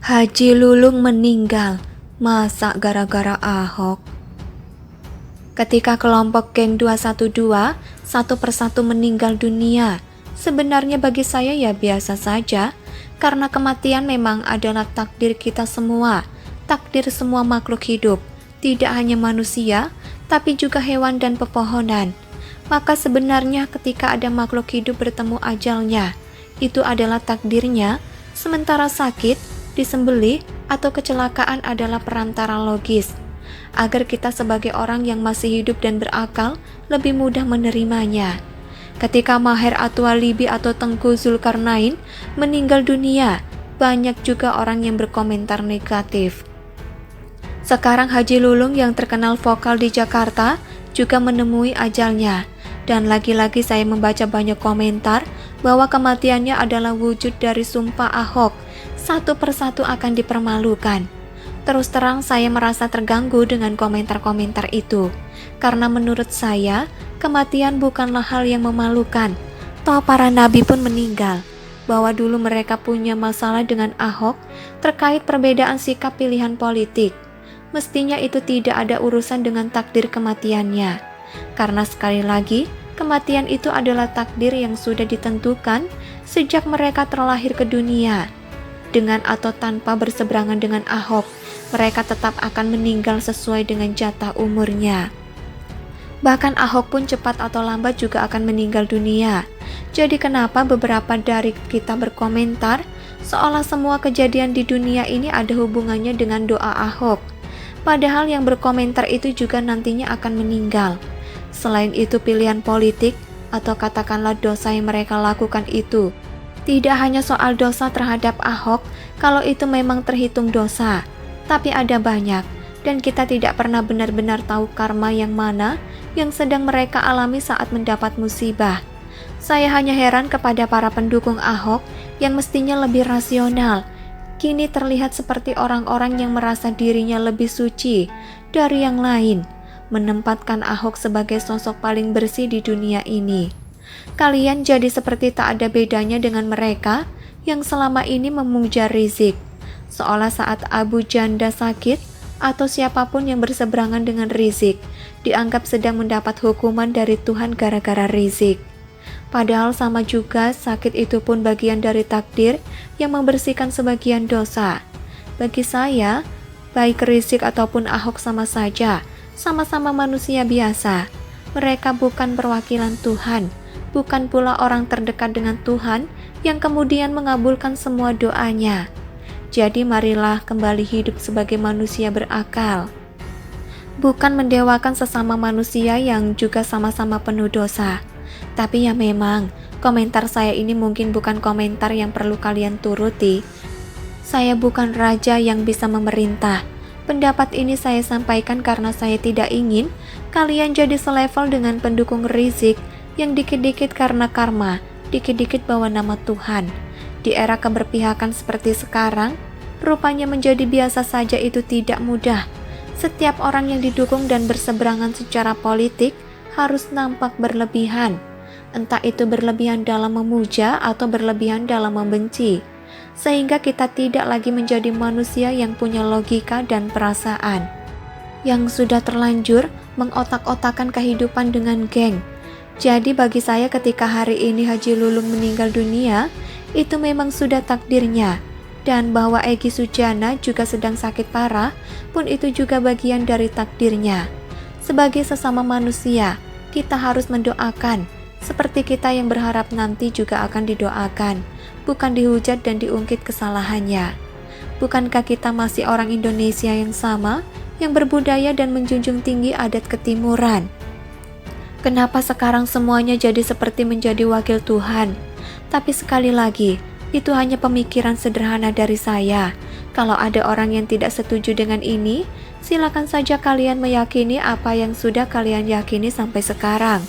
Haji Lulung meninggal, masa gara-gara Ahok? Ketika kelompok geng 212 satu persatu meninggal dunia, sebenarnya bagi saya ya biasa saja, karena kematian memang adalah takdir kita semua, takdir semua makhluk hidup, tidak hanya manusia, tapi juga hewan dan pepohonan. Maka sebenarnya ketika ada makhluk hidup bertemu ajalnya, itu adalah takdirnya, sementara sakit, disembelih, atau kecelakaan adalah perantara logis, agar kita sebagai orang yang masih hidup dan berakal lebih mudah menerimanya. Ketika Maher At-Talibi atau Tengku Zulkarnain meninggal dunia, banyak juga orang yang berkomentar negatif. Sekarang Haji Lulung yang terkenal vokal di Jakarta juga menemui ajalnya. Dan lagi-lagi saya membaca banyak komentar bahwa kematiannya adalah wujud dari sumpah Ahok, satu persatu akan dipermalukan. Terus terang saya merasa terganggu dengan komentar-komentar itu, karena menurut saya, kematian bukanlah hal yang memalukan. Toh para nabi pun meninggal, bahwa dulu mereka punya masalah dengan Ahok terkait perbedaan sikap pilihan politik. Mestinya itu tidak ada urusan dengan takdir kematiannya. Karena sekali lagi, kematian itu adalah takdir yang sudah ditentukan sejak mereka terlahir ke dunia. Dengan atau tanpa berseberangan dengan Ahok, mereka tetap akan meninggal sesuai dengan jatah umurnya. Bahkan Ahok pun cepat atau lambat juga akan meninggal dunia. Jadi kenapa beberapa dari kita berkomentar seolah semua kejadian di dunia ini ada hubungannya dengan doa Ahok? Padahal yang berkomentar itu juga nantinya akan meninggal. Selain itu pilihan politik atau katakanlah dosa yang mereka lakukan itu tidak hanya soal dosa terhadap Ahok kalau itu memang terhitung dosa, tapi ada banyak dan kita tidak pernah benar-benar tahu karma yang mana yang sedang mereka alami saat mendapat musibah. Saya hanya heran kepada para pendukung Ahok yang mestinya lebih rasional. Kini terlihat seperti orang-orang yang merasa dirinya lebih suci dari yang lain, menempatkan Ahok sebagai sosok paling bersih di dunia ini. Kalian jadi seperti tak ada bedanya dengan mereka yang selama ini memuja Rizik, seolah saat Abu Janda sakit atau siapapun yang berseberangan dengan Rizik dianggap sedang mendapat hukuman dari Tuhan gara-gara Rizik. Padahal sama juga sakit itu pun bagian dari takdir yang membersihkan sebagian dosa. Bagi saya, baik Rizik ataupun Ahok sama saja, sama-sama manusia biasa. Mereka bukan perwakilan Tuhan, bukan pula orang terdekat dengan Tuhan yang kemudian mengabulkan semua doanya. Jadi marilah kembali hidup sebagai manusia berakal, bukan mendewakan sesama manusia yang juga sama-sama penuh dosa. Tapi ya memang, komentar saya ini mungkin bukan komentar yang perlu kalian turuti. Saya bukan raja yang bisa memerintah. Pendapat ini saya sampaikan karena saya tidak ingin kalian jadi selevel dengan pendukung Rizik yang dikit-dikit karena karma, dikit-dikit bawa nama Tuhan. Di era keberpihakan seperti sekarang, rupanya menjadi biasa saja itu tidak mudah. Setiap orang yang didukung dan berseberangan secara politik harus nampak berlebihan. Entah itu berlebihan dalam memuja atau berlebihan dalam membenci, sehingga kita tidak lagi menjadi manusia yang punya logika dan perasaan, yang sudah terlanjur mengotak-otakan kehidupan dengan geng. Jadi bagi saya ketika hari ini Haji Lulung meninggal dunia, itu memang sudah takdirnya. Dan bahwa Egy Sujana juga sedang sakit parah, pun itu juga bagian dari takdirnya. Sebagai sesama manusia, kita harus mendoakan, seperti kita yang berharap nanti juga akan didoakan, bukan dihujat dan diungkit kesalahannya. Bukankah kita masih orang Indonesia yang sama, yang berbudaya dan menjunjung tinggi adat ketimuran? Kenapa sekarang semuanya jadi seperti menjadi wakil Tuhan? Tapi sekali lagi, itu hanya pemikiran sederhana dari saya. Kalau ada orang yang tidak setuju dengan ini, silakan saja kalian meyakini apa yang sudah kalian yakini sampai sekarang.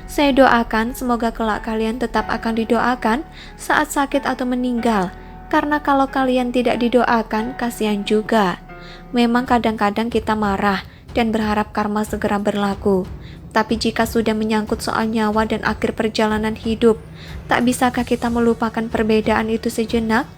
Saya doakan semoga kelak kalian tetap akan didoakan saat sakit atau meninggal, karena kalau kalian tidak didoakan, kasihan juga. Memang kadang-kadang kita marah dan berharap karma segera berlaku. Tapi jika sudah menyangkut soal nyawa dan akhir perjalanan hidup, tak bisakah kita melupakan perbedaan itu sejenak?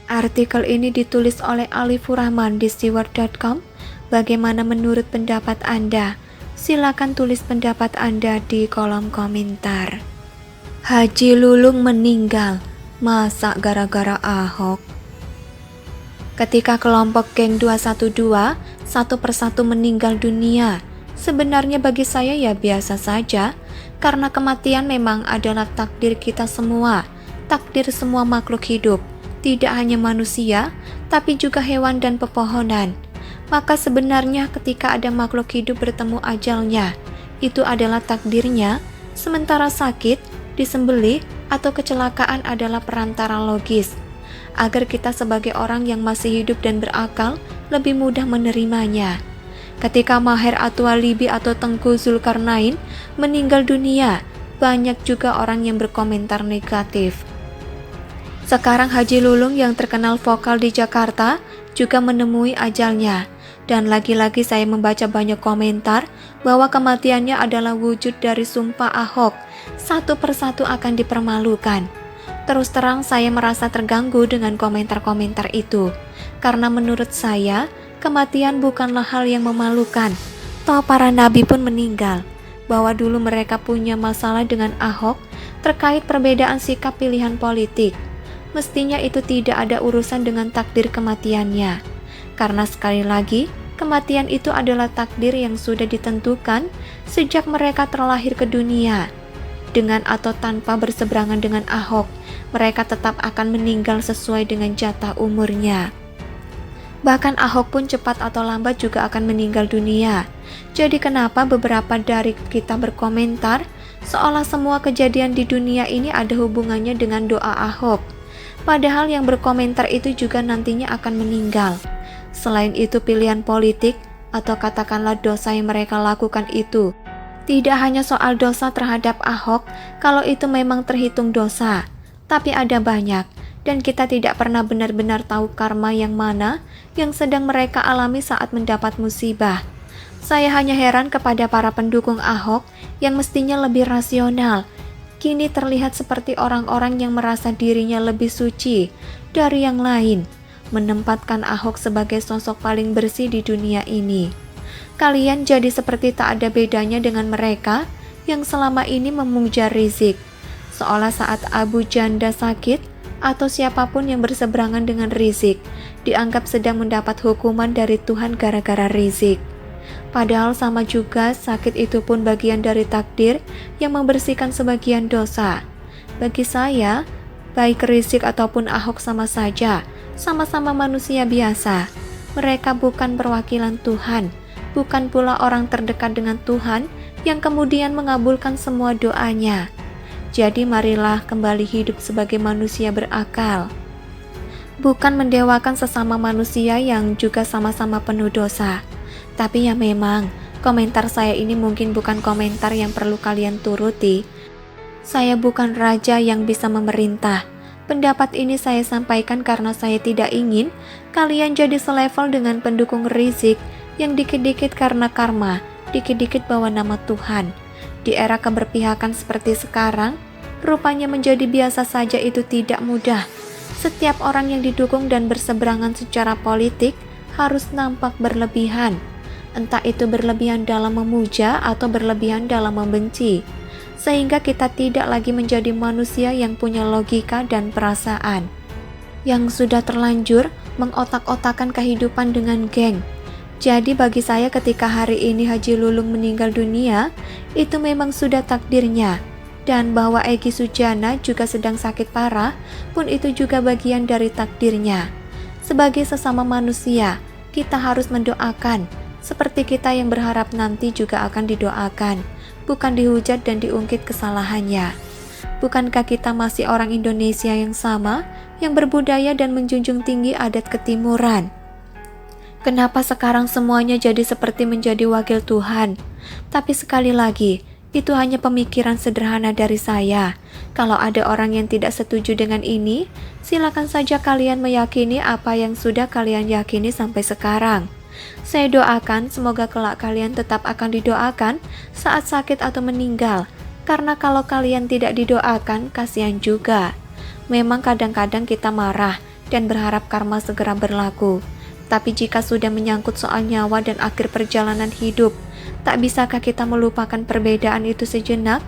Artikel ini ditulis oleh Alifur Rahman di steward.com. Bagaimana menurut pendapat Anda? Silakan tulis pendapat Anda di kolom komentar. Haji Lulung meninggal, masa gara-gara Ahok? Ketika kelompok geng 212 satu persatu meninggal dunia, sebenarnya bagi saya ya biasa saja, karena kematian memang adalah takdir kita semua, takdir semua makhluk hidup, tidak hanya manusia, tapi juga hewan dan pepohonan. Maka sebenarnya ketika ada makhluk hidup bertemu ajalnya, itu adalah takdirnya, sementara sakit, disembelih, atau kecelakaan adalah perantara logis, agar kita sebagai orang yang masih hidup dan berakal lebih mudah menerimanya. Ketika Maher At-Talibi atau Tengku Zulkarnain meninggal dunia, banyak juga orang yang berkomentar negatif. Sekarang Haji Lulung yang terkenal vokal di Jakarta juga menemui ajalnya. Dan lagi-lagi saya membaca banyak komentar bahwa kematiannya adalah wujud dari sumpah Ahok, satu persatu akan dipermalukan. Terus terang saya merasa terganggu dengan komentar-komentar itu, karena menurut saya, kematian bukanlah hal yang memalukan. Toh para nabi pun meninggal, bahwa dulu mereka punya masalah dengan Ahok terkait perbedaan sikap pilihan politik. Mestinya itu tidak ada urusan dengan takdir kematiannya, karena sekali lagi, kematian itu adalah takdir yang sudah ditentukan sejak mereka terlahir ke dunia. Dengan atau tanpa berseberangan dengan Ahok, mereka tetap akan meninggal sesuai dengan jatah umurnya. Bahkan Ahok pun cepat atau lambat juga akan meninggal dunia. Jadi kenapa beberapa dari kita berkomentar seolah semua kejadian di dunia ini ada hubungannya dengan doa Ahok? Padahal yang berkomentar itu juga nantinya akan meninggal. Selain itu pilihan politik atau katakanlah dosa yang mereka lakukan itu tidak hanya soal dosa terhadap Ahok kalau itu memang terhitung dosa, tapi ada banyak dan kita tidak pernah benar-benar tahu karma yang mana yang sedang mereka alami saat mendapat musibah. Saya hanya heran kepada para pendukung Ahok yang mestinya lebih rasional, kini terlihat seperti orang-orang yang merasa dirinya lebih suci dari yang lain, menempatkan Ahok sebagai sosok paling bersih di dunia ini. Kalian jadi seperti tak ada bedanya dengan mereka yang selama ini memuja Rizik, seolah saat Abu Janda sakit atau siapapun yang berseberangan dengan Rizik dianggap sedang mendapat hukuman dari Tuhan gara-gara Rizik. Padahal sama juga sakit itu pun bagian dari takdir yang membersihkan sebagian dosa. Bagi saya, baik Rizik ataupun Ahok sama saja, sama-sama manusia biasa. Mereka bukan perwakilan Tuhan, bukan pula orang terdekat dengan Tuhan yang kemudian mengabulkan semua doanya. Jadi marilah kembali hidup sebagai manusia berakal, bukan mendewakan sesama manusia yang juga sama-sama penuh dosa. Tapi ya memang, komentar saya ini mungkin bukan komentar yang perlu kalian turuti. Saya bukan raja yang bisa memerintah. Pendapat ini saya sampaikan karena saya tidak ingin kalian jadi selevel dengan pendukung Rizik yang dikit-dikit karena karma, dikit-dikit bawa nama Tuhan. Di era keberpihakan seperti sekarang, rupanya menjadi biasa saja itu tidak mudah. Setiap orang yang didukung dan berseberangan secara politik harus nampak berlebihan. Entah itu berlebihan dalam memuja atau berlebihan dalam membenci, sehingga kita tidak lagi menjadi manusia yang punya logika dan perasaan, yang sudah terlanjur mengotak-otakan kehidupan dengan geng. Jadi bagi saya ketika hari ini Haji Lulung meninggal dunia, itu memang sudah takdirnya. Dan bahwa Egy Sujana juga sedang sakit parah, pun itu juga bagian dari takdirnya. Sebagai sesama manusia, kita harus mendoakan, seperti kita yang berharap nanti juga akan didoakan, bukan dihujat dan diungkit kesalahannya. Bukankah kita masih orang Indonesia yang sama, yang berbudaya dan menjunjung tinggi adat ketimuran? Kenapa sekarang semuanya jadi seperti menjadi wakil Tuhan? Tapi sekali lagi, itu hanya pemikiran sederhana dari saya. Kalau ada orang yang tidak setuju dengan ini, silakan saja kalian meyakini apa yang sudah kalian yakini sampai sekarang. Saya doakan semoga kelak kalian tetap akan didoakan saat sakit atau meninggal, karena kalau kalian tidak didoakan, kasihan juga. Memang kadang-kadang kita marah, dan berharap karma segera berlaku. Tapi jika sudah menyangkut soal nyawa dan akhir perjalanan hidup, tak bisakah kita melupakan perbedaan itu sejenak?